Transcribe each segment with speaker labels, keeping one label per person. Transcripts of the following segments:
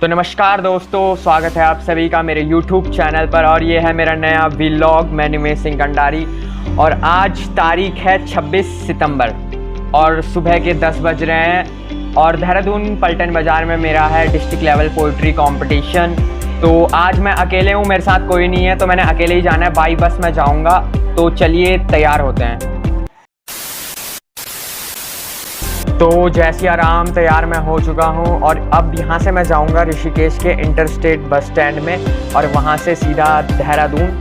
Speaker 1: तो नमस्कार दोस्तों, स्वागत है आप सभी का मेरे YouTube चैनल पर। और ये है मेरा नया व्लॉग। मैं निमेश सिंह कंडारी और आज तारीख है 26 सितंबर और सुबह के 10 बज रहे हैं और देहरादून पलटन बाज़ार में मेरा है डिस्ट्रिक्ट लेवल पोइट्री कंपटीशन। तो आज मैं अकेले हूँ, मेरे साथ कोई नहीं है, तो मैंने अकेले ही जाना है। बाई बस में जाऊँगा, तो चलिए तैयार होते हैं। तो जैसे आराम तैयार मैं हो चुका हूँ और अब यहाँ से मैं जाऊँगा ऋषिकेश के इंटरस्टेट बस स्टैंड में और वहाँ से सीधा देहरादून।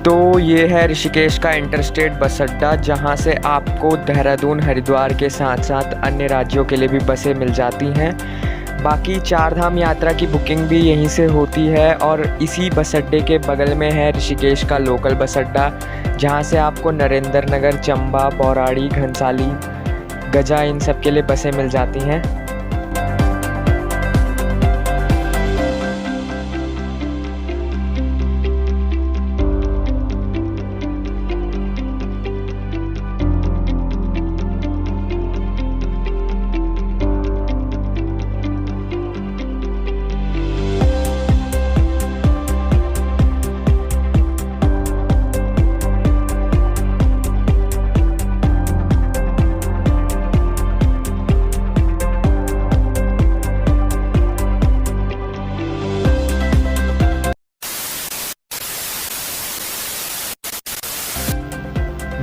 Speaker 1: तो ये है ऋषिकेश का इंटरस्टेट बस अड्डा, जहाँ से आपको देहरादून हरिद्वार के साथ साथ अन्य राज्यों के लिए भी बसें मिल जाती हैं। बाकी चार धाम यात्रा की बुकिंग भी यहीं से होती है और इसी बस अड्डे के बगल में है ऋषिकेश का लोकल बस अड्डा, जहां से आपको नरेंद्र नगर, चंबा, बौराड़ी, घनसाली, गजा इन सब के लिए बसें मिल जाती हैं।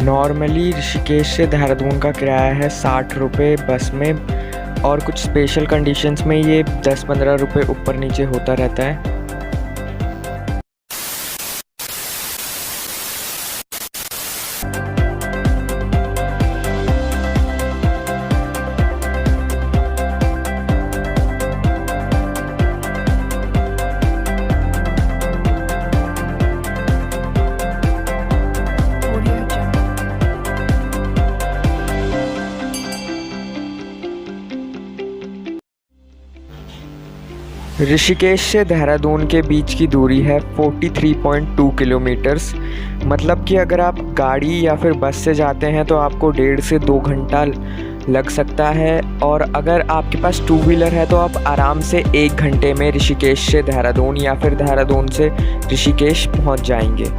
Speaker 1: नॉर्मली ऋषिकेश से देहरादून का किराया है 60 रुपये बस में, और कुछ स्पेशल कंडीशंस में ये 10-15 रुपये ऊपर नीचे होता रहता है। ऋषिकेश से देहरादून के बीच की दूरी है 43.2 किलोमीटर्स। मतलब कि अगर आप गाड़ी या फिर बस से जाते हैं तो आपको 1.5 से 2 घंटा लग सकता है, और अगर आपके पास 2 व्हीलर है तो आप आराम से 1 घंटे में ऋषिकेश से देहरादून या फिर देहरादून से ऋषिकेश पहुंच जाएंगे।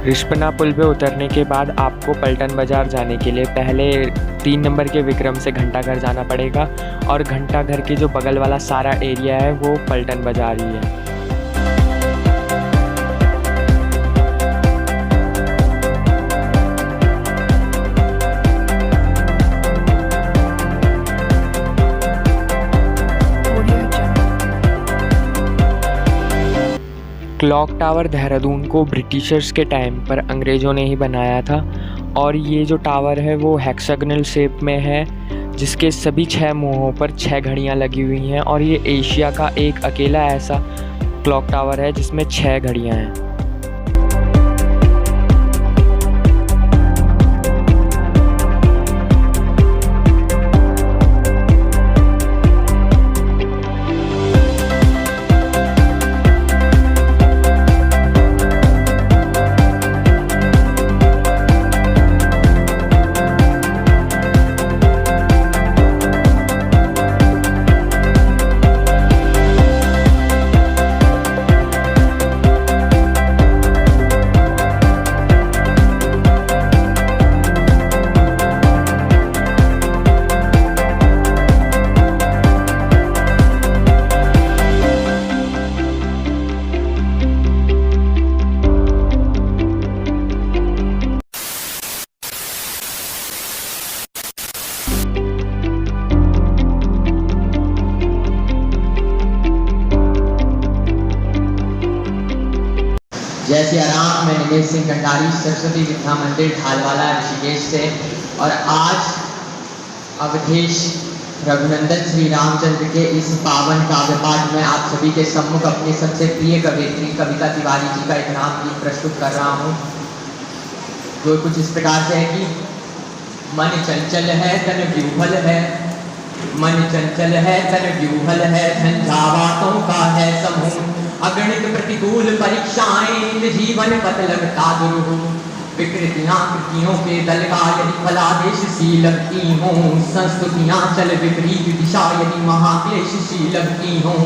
Speaker 1: रिस्पना पुल पे उतरने के बाद आपको पलटन बाज़ार जाने के लिए पहले 3 नंबर के विक्रम से घंटाघर जाना पड़ेगा, और घंटाघर के जो बगल वाला सारा एरिया है वो पलटन बाज़ार ही है। क्लॉक टावर देहरादून को ब्रिटिशर्स के टाइम पर अंग्रेज़ों ने ही बनाया था, और ये जो टावर है वो हेक्सागोनल शेप में है, जिसके सभी 6 मुँहों पर 6 घड़ियाँ लगी हुई हैं, और ये एशिया का एक अकेला ऐसा क्लॉक टावर है जिसमें 6 घड़ियाँ हैं।
Speaker 2: जय सिया राम। मैं निमेश सिंह कंडारी, सरस्वती विद्या मंदिर ढालवाला ऋषिकेश से। और आज अवधेश रघुनंदन श्री रामचंद्र के इस पावन काव्य पाठ में आप सभी के सम्मुख अपनी सबसे प्रिय कवयित्री कविता तिवारी जी का एक नाम गीत प्रस्तुत कर रहा हूँ, जो कुछ इस प्रकार से है कि मन चंचल है तन व्यूहल है, मन चंचल है तन व्यूहल है, झंझावातों का है समूह, अगणित प्रतिकूल परीक्षाएं जीवन पथ लगता दुरूह, विकृतियां कृतियों के दल का यदि फलादेश सी लगती हों, संस्तुतियां चल विपरीत दिशा यदि महाक्लेश सी लगती हों,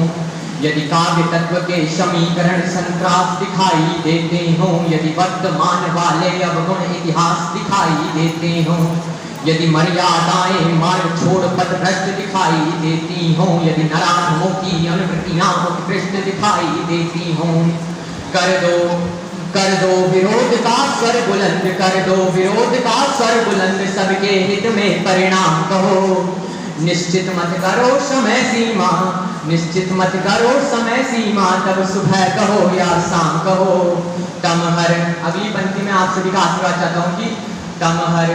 Speaker 2: यदि काव्य तत्व के समीकरण संक्रास दिखाई देते हों, यदि वर्तमान वाले अवगुण इतिहास दिखाई देते हों, यदि मर्यादाएं मार्ग छोड़ पथ भ्रष्ट दिखाई देती हों, यदि नराधमों की अनुवृत्तियां उत्कृष्ट दिखाई देती हों, कर दो विरोध का स्वर बुलंद, कर दो विरोध का स्वर बुलंद, सबके हित में परिणाम कहो, निश्चित मत करो समय सीमा, निश्चित मत करो समय सीमा, तब सुबह कहो या शाम कहो, तमहर। अगली पंक्ति में आप सभी का आशीर्वाद चाहता हूँ कि तमहर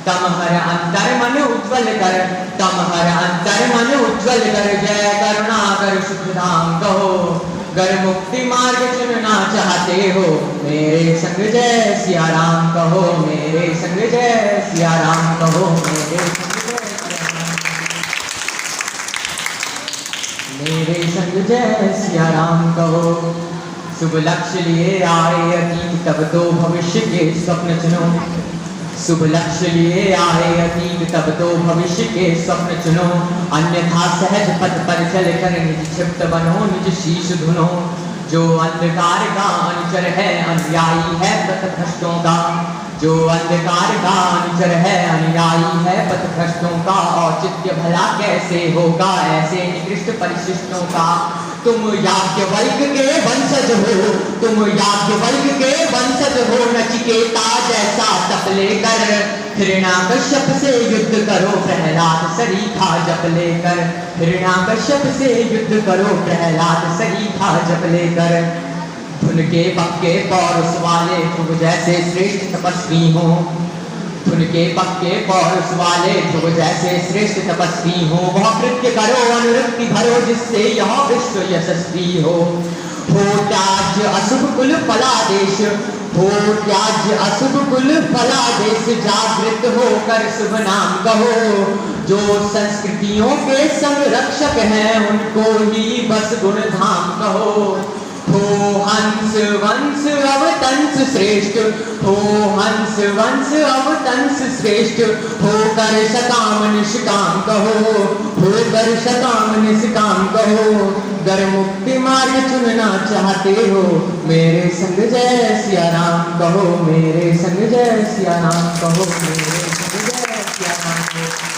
Speaker 2: अंतर मन उज्ज्वल कर, तमहर अंतर मन उज्ज्वल कर, जय करुणा कर सुखधाम कहो, गर मुक्ति मार्ग चुनना चाहते हो, मेरे संग जय सिया राम कहो, मेरे संग जय सिया राम कहो, मेरे संग जय सिया राम कहो। शुभ लक्ष्य लिए आए अतीत तब तो भविष्य के स्वप्न चुनो, शुभ लक्ष्य लिए आए अतीत तब तो भविष्य के स्वप्न चुनो, अन्यथा सहज पथ पर चल कर निज क्षिप्त बनो, निज शीश धुनो, जो अंधकार का अनुचर है अनुयायी है पथभ्रष्टों का, जो अंधकार का अनुचर है अनुयायी है पथभ्रष्टों का, औचित्य भला कैसे होगा ऐसे निकृष्ट परिशिष्टों का, तुम याज्ञवल्क्य के वंशज हो, तुम याज्ञवल्क्य के वंशज हो, नचिकेता जैसा तप लेकर हिरण्याकश्यप से युद्ध करो, प्रहलाद सरीखा जप लेकर, हिरण्याकश्यप से युद्ध करो, प्रहलाद सरीखा जप लेकर, धुन के पक्के पौरुष वाले ध्रुव जैसे श्रेष्ठ तपस्वी हो, धुन के पक्के पौरुष वाले ध्रुव जैसे श्रेष्ठ तपस्वी हो, वह कृत्य करो अनुरक्ति भरो जिससे यह विश्व यशस्वी हो त्याज्य अशुभ कुल फलादेश, हो त्याज्य अशुभ कुल फलादेश, जागृत होकर शुभ नाम कहो, जो संस्कृतियों के संरक्षक हैं उनको ही बस गुण धाम कहो, हो हंस वंश अवतंस श्रेष्ठ, हो हंस वंश अवतंस श्रेष्ठ, होकर सकाम निष्काम कहो, होकर सकाम निष्काम कहो, गर मुक्ति मार्ग चुनना चाहते हो, मेरे संग जय सिया राम कहो, मेरे संग जय सिया राम कहो, मेरे संग जय सिया राम कहो।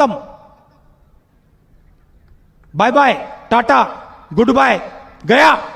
Speaker 3: खत्म। बाय बाय, टाटा, गुड बाय, गया।